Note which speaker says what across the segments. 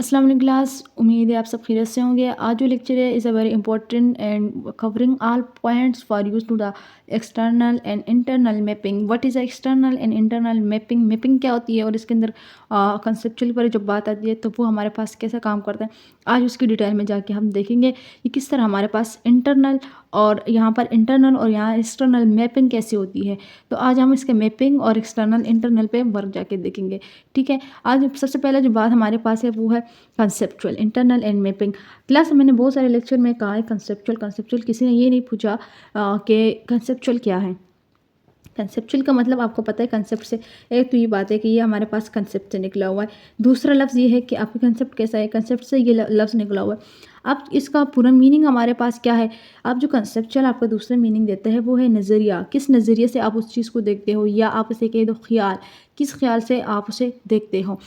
Speaker 1: अस्सलाम वालेकुम क्लास, उम्मीद है आप सब खैरियत से होंगे। आज जो लेक्चर है is a very important and covering all points for use to the external and internal mapping. What is external and internal mapping? Mapping क्या होती है और इसके अंदर कंसेप्चुअल पर जब बात आती है तो वो हमारे पास कैसा काम करता है, आज उसकी डिटेल में जाके हम देखेंगे कि किस तरह हमारे पास इंटरनल और यहाँ पर इंटरनल और यहाँ एक्सटर्नल मैपिंग कैसी होती है। तो आज हम इसके मैपिंग और एक्सटर्नल इंटरनल पे वर्क जाके देखेंगे। ठीक है, आज सबसे पहले जो बात हमारे पास है वो है conceptual internal and mapping. Class मैंने बहुत सारे लेक्चर में कहा है कंसेप्चुअल कंसेप्चुअल, किसी ने ये नहीं पूछा कि कंसेप्चुअल क्या है। कंसेप्चुअल का मतलब आपको पता है कंसेप्ट से, एक तो ये बात है कि ये हमारे पास कंसेप्ट से निकला हुआ है। दूसरा लफ्ज़ ये है कि आपका कंसेप्ट कैसा है, कंसेप्ट से ये लफ्ज़ निकला हुआ है। अब इसका पूरा मीनिंग हमारे पास क्या है। अब जो कंसेप्चुअल आपका दूसरा मीनिंग देता है वो है नज़रिया, किस नज़रिए से आप उस चीज़ को देखते हो, या आप उसे कह दो ख्याल, किस ख्याल से आप उसे देखते हो।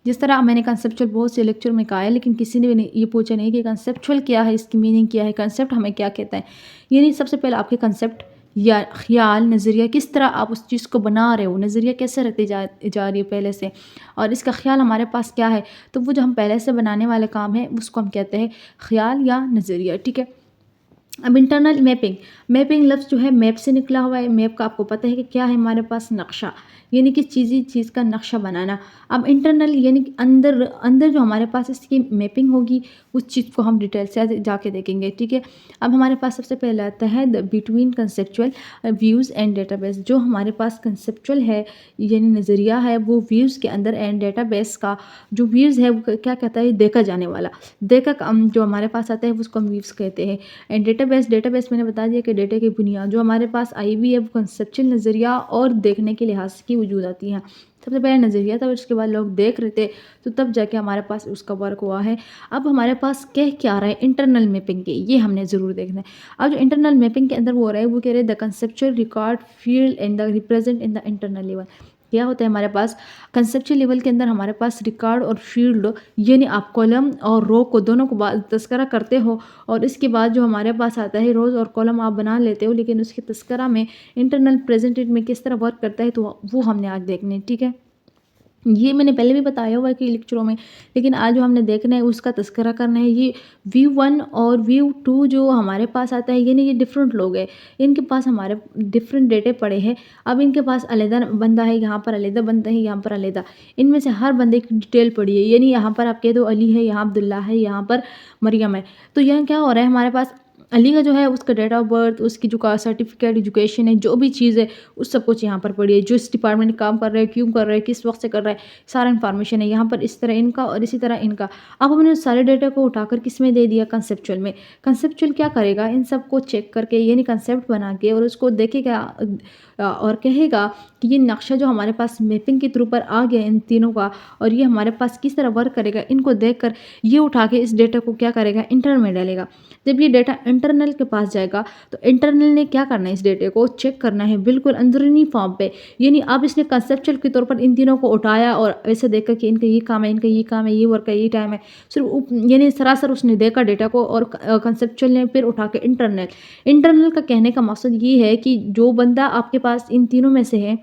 Speaker 1: जिस तरह मैंने कंसेप्चुअल बहुत से लेक्चर में कहा है, लेकिन किसी ने भी नहीं ये पूछा नहीं कि कंसेप्चुअल क्या है, इसकी मीनिंग क्या है, कंसेप्ट हमें क्या कहता है। यानी सबसे पहले आपके कंसेप्ट या ख्याल, नज़रिया, किस तरह आप उस चीज़ को बना रहे हो, नज़रिया कैसे रखते जा रही है पहले से, और इसका ख्याल हमारे पास क्या है। तो वो जो हम पहले से बनाने वाले काम है उसको हम कहते हैं ख्याल या नज़रिया। ठीक है, अब इंटरनल मैपिंग, मैपिंग लफ्ज़ जो है मैप से निकला हुआ है। मैप का आपको पता है कि क्या है, हमारे पास नक्शा, यानी कि चीज़ का नक्शा बनाना। अब इंटरनल यानी कि अंदर अंदर जो हमारे पास इसकी मैपिंग होगी उस चीज़ को हम डिटेल से जाके देखेंगे। ठीक है, अब हमारे पास सबसे पहले आता है the between conceptual views and database. जो हमारे पास कंसेप्चुअल है यानी नज़रिया है, वो व्यूज़ के अंदर एंड डेटाबेस का जो व्यूज़ है वो क्या कहता है, देखा जाने वाला, देखा जो हमारे पास आता है उसको हम व्यूज़ कहते हैं। एंड डेटाबेस मैंने बता दिया कि डेटा की बुनियाद जो हमारे पास आई हुई है वो कंसेप्चुअल नज़रिया और देखने के लिहाज की वजूद आती है। सबसे पहले नज़रिया था, उसके बाद लोग देख रहे थे, तो तब जाके हमारे पास उसका वर्क हुआ है। अब हमारे पास कह क्या रहा है इंटरनल मैपिंग के, ये हमने ज़रूर देखना है। अब जो इंटरनल मैपिंग के अंदर वो हो रहा है वो कह रहे हैं the conceptual record field and the represent in the internal level. क्या होता है हमारे पास कंसेप्चुअल लेवल के अंदर, हमारे पास रिकॉर्ड और फील्ड, यानी आप कॉलम और रो को दोनों को तस्करा करते हो, और इसके बाद जो हमारे पास आता है रोज़ और कॉलम आप बना लेते हो, लेकिन उसके तस्करा में इंटरनल प्रेजेंटेड में किस तरह वर्क करता है, तो वो हमने आज देखने। ठीक है, ये मैंने पहले भी बताया हुआ है कि लेक्चरों में, लेकिन आज जो हमने देखना है उसका तस्करा करना है। ये व्यू 1 और व्यू 2 जो हमारे पास आता है, यानी ये डिफरेंट लोग हैं, इनके पास हमारे डिफरेंट डेटे पड़े हैं। अब इनके पास अलग बंदा है, यहाँ पर अलग बंदा है, यहाँ पर अलग, इनमें से हर बंदे की डिटेल पड़ी है। यानी यहाँ पर आप कह दो अली है, यहाँ अब्दुल्ला है, यहाँ पर मरियम है। तो यहाँ क्या हो रहा है, हमारे पास अली का जो है उसका डेट ऑफ बर्थ, उसकी जो का सर्टिफिकेट, एजुकेशन है, जो भी चीज़ है उस सब कुछ यहाँ पर पड़ी है। जो इस डिपार्टमेंट में काम कर रहा है, क्यों कर रहा है, किस वक्त से कर रहा है, सारा इन्फॉर्मेशन है यहाँ पर। इस तरह इनका और इसी तरह इनका। अब हमने उस सारे डेटा को उठाकर किस में दे दिया, कंसेप्चुअल में। कंसेप्चुअल क्या करेगा, इन सब को चेक करके यानी कंसेप्ट बना के और उसको देखेगा और कहेगा कि ये नक्शा जो हमारे पास मैपिंग के थ्रू पर आ गया इन तीनों का, और ये हमारे पास किस तरह वर्क करेगा, इनको देखकर ये उठा के इस डेटा को क्या करेगा, इंटरनल में डालेगा। जब ये डेटा इंटरनल के पास जाएगा तो इंटरनल ने क्या करना है, इस डेटे को चेक करना है बिल्कुल अंदरूनी फॉर्म पे। यानी अब इसने कंसेप्चुअल के तौर पर इन तीनों को उठाया और ऐसे देखा कि इनका ये काम है, इनका ये काम है, ये वर्क है, ये टाइम है, सिर्फ यानी सरासर उसने देखा डेटा को, और कंसेप्चुअल ने फिर उठा के इंटरनल। इंटरनल का कहने का मकसद ये है कि जो बंदा आपके पास इन तीनों में से है,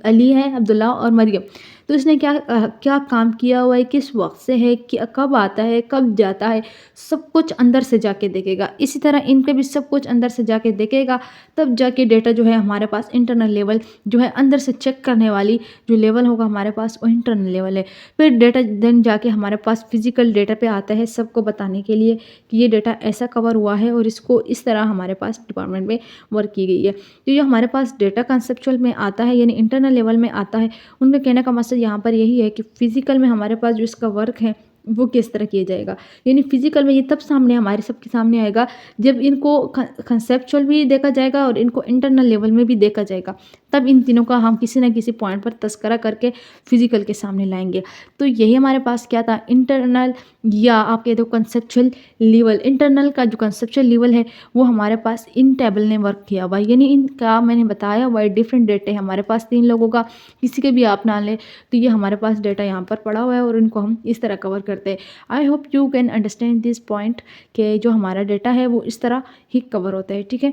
Speaker 1: अली है, अब्दुल्ला और मरियम, तो इसने क्या काम किया हुआ है, किस वक्त से है, कब आता है, कब जाता है, सब कुछ अंदर से जाके देखेगा। इसी तरह इनके भी सब कुछ अंदर से जाके देखेगा, तब जाके डेटा जो है हमारे पास इंटरनल लेवल जो है अंदर से चेक करने वाली जो लेवल होगा हमारे पास वो इंटरनल लेवल है। फिर डेटा देन जाके हमारे पास फिजिकल डेटा पे आता है, सबको बताने के लिए कि ये डेटा ऐसा कवर हुआ है और इसको इस तरह हमारे पास डिपार्टमेंट में वर्क की गई है। तो ये हमारे पास डेटा कंसेप्चुअल में आता है यानी इंटरनल लेवल में आता है। उनका कहने का मकसद यहाँ पर यही है कि फिजिकल में हमारे पास जो इसका वर्क है वो किस तरह किया जाएगा। यानी फिजिकल में ये तब सामने हमारे सबके सामने आएगा जब इनको कंसेप्चुअल भी देखा जाएगा और इनको इंटरनल लेवल में भी देखा जाएगा, तब इन तीनों का हम किसी ना किसी पॉइंट पर तस्करा करके फिजिकल के सामने लाएंगे। तो यही हमारे पास क्या था, इंटरनल या आप कह दो कंसेप्चुअल लेवल। इंटरनल का जो कंसेप्चुअल लेवल है वो हमारे पास इन टेबल ने वर्क किया हुआ है, यानी इनका मैंने बताया हुआ है डिफरेंट डेटे है हमारे पास, 3 लोगों का, किसी के भी आप ना लें, तो ये हमारे पास डेटा यहाँ पर पड़ा हुआ है और इनको हम इस तरह कवर करते हैं। आई hope you can understand this point कि जो हमारा डेटा है वो इस तरह ही कवर होता है। ठीक है,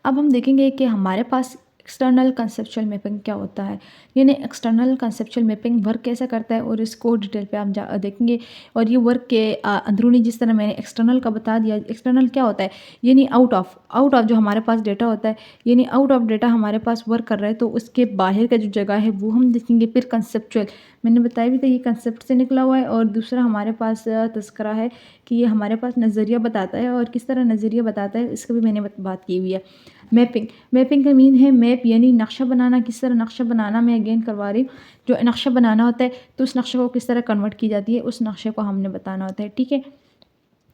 Speaker 1: अब हम देखेंगे कि हमारे पास एक्सटर्नल कंसेप्चुअल मैपिंग क्या होता है, यानी एक्सटर्नल कंसेप्चुअल मैपिंग वर्क कैसे करता है और इसको डिटेल पे आप देखेंगे। और ये वर्क के अंदरूनी, जिस तरह मैंने एक्सटर्नल का बता दिया, एक्सटर्नल क्या होता है, यानी आउट ऑफ जो हमारे पास डेटा होता है, यानी आउट ऑफ डेटा हमारे पास वर्क कर रहा है तो उसके बाहर का जो जगह है वो हम देखेंगे। फिर कंसेप्चुअल मैंने बताया भी था, ये कंसेप्ट से निकला हुआ है। और दूसरा हमारे पास तस्करा है कि ये हमारे पास नज़रिया बताता है, और किस तरह नज़रिया बताता है इसका भी मैंने बात की हुई है। मैपिंग का मीन है मैप, यानी नक्शा बनाना। किस तरह नक्शा बनाना, मैं अगेन करवा रही हूँ। जो नक्शा बनाना होता है तो उस नक्शे को किस तरह कन्वर्ट की जाती है, उस नक्शे को हमने बताना होता है, ठीक है।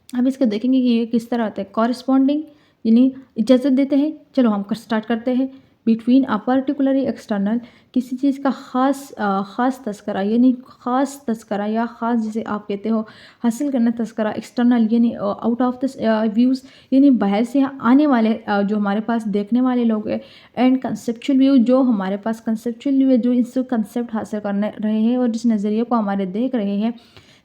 Speaker 1: अब इसको देखेंगे कि ये किस तरह होता है। कॉरस्पॉन्डिंग यानी इजाज़त देते हैं। चलो हम स्टार्ट करते हैं। बिटवीन अ पर्टिकुलर एक्सटर्नल, किसी चीज़ का ख़ास तस्करा, यानी ख़ास तस्करा या ख़ास जिसे आप कहते हो हासिल करना तस्करा। एक्सटर्नल यानी आउट ऑफ द व्यूज़, यानी बाहर से आने वाले जो हमारे पास देखने वाले लोग हैं। एंड कंसेप्चुअल व्यू, जो हमारे पास कंसेप्चुअल व्यू है, जो इससे कंसेप्ट हासिल करने रहे हैं और जिस नज़रिए को हमारे देख रहे हैं।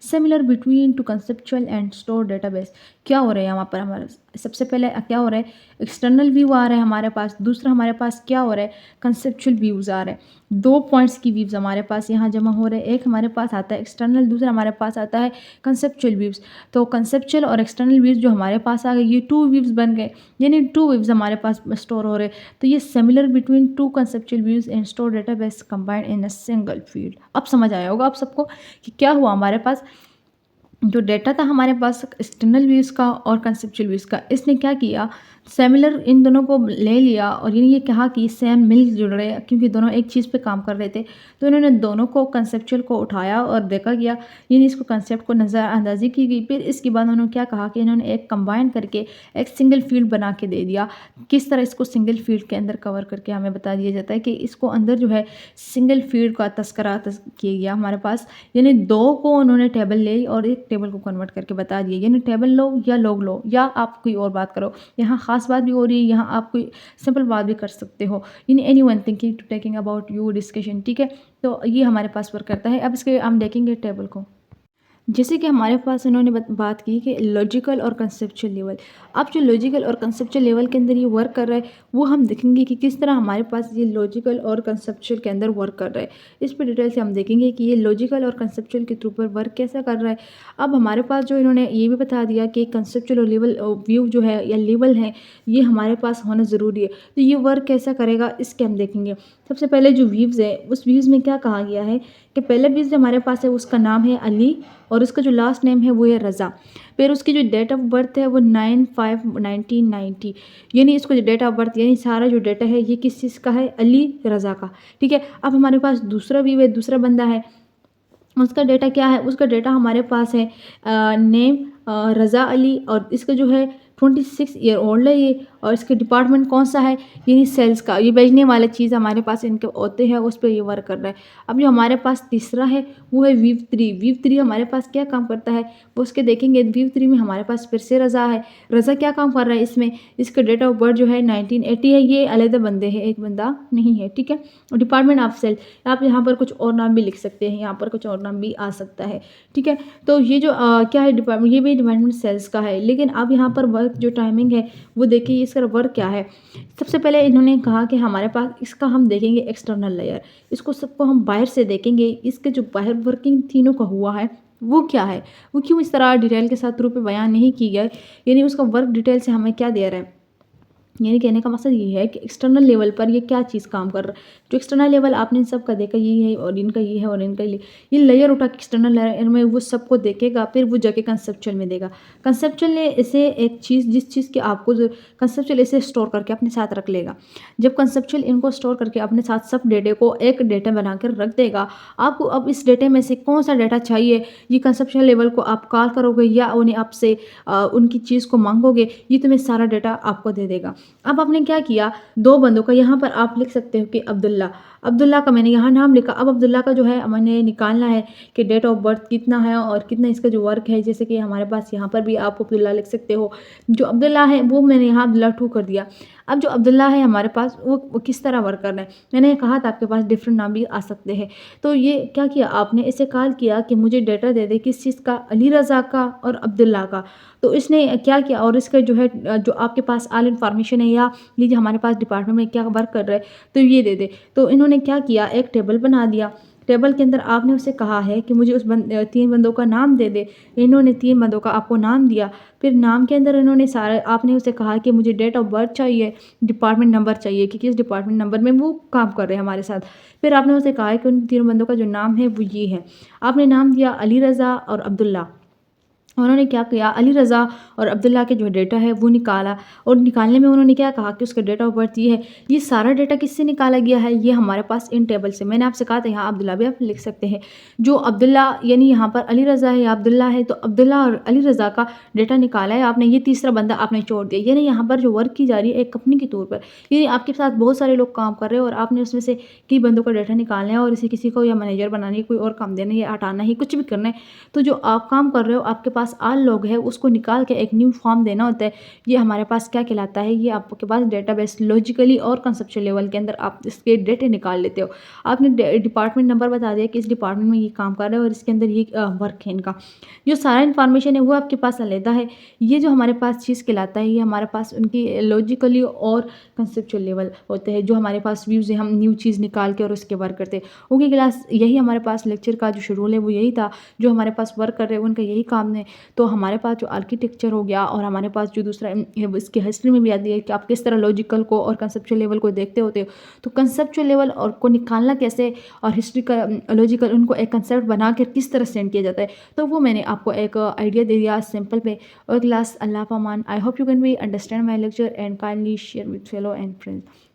Speaker 1: Similar between two conceptual and store database. क्या हो रहा है यहाँ पर हमारे, सबसे पहले क्या हो रहा है, एक्सटर्नल व्यू आ रहा है हमारे पास। दूसरा हमारे पास क्या हो रहा है, कंसेप्चुअल व्यूज़ आ रहे हैं। दो पॉइंट्स की व्यूज़ हमारे पास यहाँ जमा हो रहे हैं। एक हमारे पास आता है एक्सटर्नल, दूसरा हमारे पास आता है कंसेप्चुअल व्यूज़। तो कंसेप्चुअल और एक्सटर्नल व्यूज़ जो हमारे पास आ गए, ये टू व्यूज़ बन गए, यानी टू व्यूज़ हमारे पास स्टोर हो रहे हैं। तो ये similar between two conceptual views and store database combined in a single field. अब समझ आया होगा आप सबको कि क्या हुआ हमारे पास। जो डेटा था हमारे पास एक्सटर्नल व्यूज़ का और कंसेप्चुअल व्यूज़ का, इसने क्या किया, सिमिलर इन दोनों को ले लिया और ये कहा कि सेम मिल जुल रहे हैं, क्योंकि दोनों एक चीज़ पे काम कर रहे थे। तो इन्होंने दोनों को कंसेप्चुअल को उठाया और देखा गया, यानी इसको कंसेप्ट को नज़रअंदाजी की गई। फिर इसके बाद उन्होंने क्या कहा कि इन्होंने एक कंबाइन करके एक सिंगल फील्ड बना के दे दिया। किस तरह इसको सिंगल फील्ड के अंदर कवर करके हमें बता दिया जाता है कि इसको अंदर जो है सिंगल फील्ड का तस्करा किया गया हमारे पास। यानी दो को उन्होंने टेबल ले और एक टेबल को कन्वर्ट करके बता दिए, यानी टेबल लो या लॉग लो, या आप कोई और बात करो। यहाँ ख़ास बात भी हो रही है, यहाँ आप कोई सिंपल बात भी कर सकते हो। यानी any one thinking to taking about you discussion, ठीक है। तो ये हमारे पास वर्क करता है। अब इसके हम देखेंगे टेबल को। जैसे कि हमारे पास इन्होंने बात की कि लॉजिकल और कंसेप्चुअल लेवल। अब जो लॉजिकल और कंसेप्चुअल लेवल के अंदर ये वर्क कर रहा है, वो हम देखेंगे कि किस तरह हमारे पास ये लॉजिकल और कंसेप्चुअल के अंदर वर्क कर रहा है। इस पर डिटेल से हम देखेंगे कि ये लॉजिकल और कंसेप्चुअल के थ्रू पर वर्क कैसा कर रहा है। अब हमारे पास जो इन्होंने ये भी बता दिया कि कंसेप्चुअल और लेवल व्यू जो है या लेवल है, ये हमारे पास होना ज़रूरी है। तो ये वर्क कैसा करेगा, इसके हम देखेंगे। सबसे पहले जो व्यूज़ है, उस व्यूज़ में क्या कहा गया है कि पहला व्यूज़ जो हमारे पास है उसका नाम है अली, और उसका जो लास्ट नेम है वो है रज़ा। फिर उसकी जो डेट ऑफ बर्थ है वो 9/5/1990, यानी इसको जो डेट ऑफ बर्थ, यानी सारा जो डेटा है ये किस चीज़ का है, अली रज़ा का, ठीक है। अब हमारे पास दूसरा व्यू है, दूसरा बंदा है, उसका डेटा क्या है, उसका डेटा हमारे पास है नेम रज़ा अली, और इसका जो है 26 ईयर ओल्ड है ये, और इसके डिपार्टमेंट कौन सा है, यानी सेल्स का। ये बेचने वाले चीज़ हमारे पास इनके होते हैं, उस पर ये वर्क कर रहा है। अब जो हमारे पास तीसरा है वो है वीव 3 हमारे पास क्या काम करता है वो उसके देखेंगे। वीव 3 में हमारे पास फिर से रज़ा है। रज़ा क्या काम कर रहा है इसमें, इसका डेट ऑफ बर्थ जो है 1980 है। ये अलग बंदे हैं, एक बंदा नहीं है, ठीक है। और डिपार्टमेंट ऑफ सेल, आप यहाँ पर कुछ और नाम भी लिख सकते हैं, यहाँ पर कुछ और नाम भी आ सकता है, ठीक है। तो ये जो क्या है डिपार्टमेंट, ये भी डिपार्टमेंट सेल्स का है। लेकिन अब यहाँ पर वर्क जो टाइमिंग है वो देखिए इसका वर्क क्या है। सबसे पहले इन्होंने कहा कि हमारे पास इसका हम देखेंगे एक्सटर्नल लेयर, इसको सबको हम बाहर से देखेंगे। इसके जो बाहर वर्किंग तीनों का हुआ है वो क्या है, वो क्यों इस तरह डिटेल के साथ रूप में बयान नहीं की गया, यानी उसका वर्क डिटेल से हमें क्या दे रहा है। यानी कहने का मकसद ये है कि एक्सटर्नल लेवल पर ये क्या चीज़ काम कर रहा है। जो एक्सटर्नल लेवल आपने इन सब का देखा, ये है और इनका ये है और इनका ये लेयर उठा के एक्सटर्नल लेयर में वो सबको देखेगा, फिर वो जाके कंसेप्चुअल में देगा। कंसेप्चुअल ने इसे एक चीज़, जिस चीज़ की आपको जो कंसेप्चुअल इसे स्टोर करके अपने साथ रख लेगा। जब कंसेप्चुअल इनको स्टोर करके अपने साथ सब डेटे को एक डेटा बना कर रख देगा, आपको अब इस डेटे में से कौन सा डेटा चाहिए, ये कंसेप्चुअल लेवल को आप कॉल करोगे या उन्हें आपसे उनकी चीज़ को मांगोगे, ये तुम्हें सारा डेटा आपको दे देगा। अब आपने क्या किया, दो बंदों का यहाँ पर आप लिख सकते हो कि अब्दुल्ला का मैंने यहाँ नाम लिखा। अब अब्दुल्ला का जो है मैंने निकालना है कि डेट ऑफ बर्थ कितना है और कितना इसका जो वर्क है। जैसे कि हमारे पास यहाँ पर भी आप अब्दुल्ला लिख सकते हो। जो अब्दुल्ला है वो मैंने यहाँ अब्दुल्ला 2 कर दिया। अब जो अब्दुल्ला है हमारे पास वो किस तरह वर्क करना है, मैंने कहा था आपके पास डिफरेंट नाम भी आ सकते हैं। तो ये क्या किया आपने, इसे कॉल किया कि मुझे डेटा दे दे किस चीज़ का, अली रज़ा का और अब्दुल्ला का। तो इसने क्या किया और इसका जो है जो आपके पास ऑल इन्फॉर्मेशन इन्फॉर्मेशन है या ये जो हमारे पास डिपार्टमेंट में क्या वर्क कर रहा है तो ये दे दे। तो इन्होंने क्या किया, एक टेबल बना दिया। टेबल के अंदर आपने उससे कहा है कि मुझे उस 3 बंदों का नाम दे दे। इन्होंने 3 बंदों का आपको नाम दिया। फिर नाम के अंदर इन्होंने सारा आपने उसे कहा कि मुझे डेट ऑफ बर्थ चाहिए, डिपार्टमेंट नंबर चाहिए कि किस डिपार्टमेंट नंबर में वो काम कर रहे हैं हमारे साथ। फिर आपने उसे कहा है कि उन 3 बंदों का जो नाम है वो ये है। आपने नाम दिया अली रज़ा और अब्दुल्ला। उन्होंने क्या किया, अली रज़ा और अब्दुल्ला के जो डेटा है वो निकाला और निकालने में उन्होंने क्या कहा कि उसका डेट ऑफ बर्थ ये है। ये सारा डेटा किससे निकाला गया है, ये हमारे पास इन टेबल से। मैंने आपसे कहा था यहाँ अब्दुल्ला भी आप लिख सकते हैं। जो अब्दुल्ला यानी यहाँ पर अली रज़ा है या अब्दुल्ला है, तो अब्दुल्ला और अली रज़ा का डेटा निकाला है आपने। ये तीसरा बंदा आपने छोड़ दिया, यानी यहाँ पर जो वर्क की जा रही है एक कंपनी के तौर पर, यानी आपके साथ बहुत सारे लोग काम कर रहे हैं और आपने उसमें से कई बंदों का डेटा निकालना है और इसे किसी को या मैनेजर बनाने की कोई और काम देना है या हटाना है, कुछ भी करना है। तो जो आप काम कर रहे हो आपके पास आल लोग है, उसको निकाल के एक न्यू फॉर्म देना होता है। ये हमारे पास क्या कहलाता है, ये आपके पास डेटाबेस लॉजिकली और कंसेप्चुअल लेवल के अंदर आप इसके डेटे निकाल लेते हो। आपने डिपार्टमेंट नंबर बता दिया कि इस डिपार्टमेंट में ये काम कर रहे हो और इसके अंदर ये वर्क है इनका। जो सारा इन्फॉर्मेशन है वो आपके पास अलहदा है। ये जो हमारे पास चीज़ कहलाता है ये हमारे पास उनकी लॉजिकली और कंसेप्चुअल लेवल होते हैं। जो हमारे पास व्यूज़ है, हम न्यू चीज़ निकाल के और उसके वर्क करते हैं। ओके क्लास, यही हमारे पास लेक्चर का जो शेड्यूल है वो यही था। जो हमारे पास वर्क कर रहे हैं उनका यही काम है। तो हमारे पास जो आर्किटेक्चर हो गया और हमारे पास जो दूसरा इसकी हिस्ट्री में भी आती है कि आप किस तरह लॉजिकल को और कंसेप्चुअल लेवल को देखते होते हो। तो कंसेप्चुअल लेवल और को निकालना कैसे और हिस्ट्री का लॉजिकल उनको एक कंसेप्ट बना कर किस तरह सेंड किया जाता है, तो वो मैंने आपको एक आइडिया दे दिया सिंपल पे। और क्लास, अल्लाह पामान, I hope you can be understand my lecture and kindly share with fellow and friends.